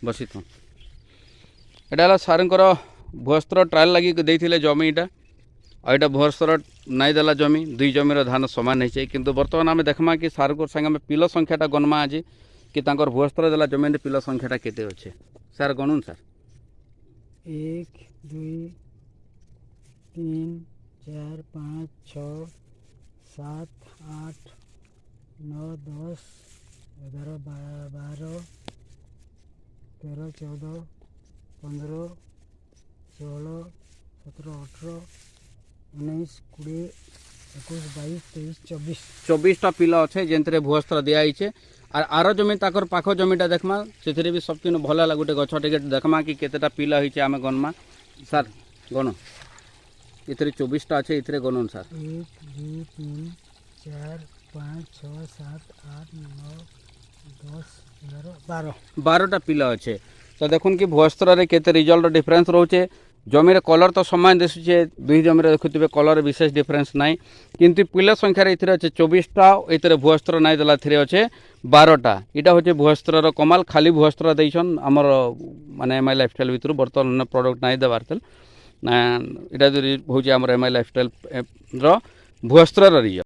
बसी था एटा सार भुअस्त्र ट्रायल लगी देते जमी इटा आईटा भुअस्त्र नाई देला जमी दुई जमीर धान सामान होचे किंतु बर्तमान आम देखमा कि सार को संगे आम पिल संख्याटा गणमा आज कि भुअस्त्र देला जमीन पिल संख्याटा केते अच्छे सार गणुन सार 1 2 3 4 5 6 7 8 9 10 11 12 13 14 15 16 17 18 19 20 21 22 23 24टा पिला अच्छे जेनते भुअस्त्र दिखाई आर जमी ताकर पाख जमीटा देखमा से भी सब किन भल गोटे गछ टे देखमा कि केतेटा पिला होइछे आमे गणमा सार गण इतरे 24टा अच्छे इतरे गणन सार 1 2 3 4 5 6 7 8 9 10 11 12टा पिला अच्छे तो देखुन कि भुअस्त्र केते रिजल्ट डिफरेंस रोचे जमीर कलर तो सामान दिशुचे दुई जमीर देखुवे कलर विशेष डिफरेंस नाई किंतु पिला संख्यार ये अच्छे 24टा ये भुअस्त्र नाई देला थी अच्छे 12टा इटा हूँ भुअस्त्र कमाल खाली भुअस्त्र देसन आमर माने एम आई लाइफस्टाइल भितर बर्तमान प्रोडक्ट नाई देवार इटा हूँ आम एम आई लाइफस्टाइल भुअस्त्र रिजल्ट।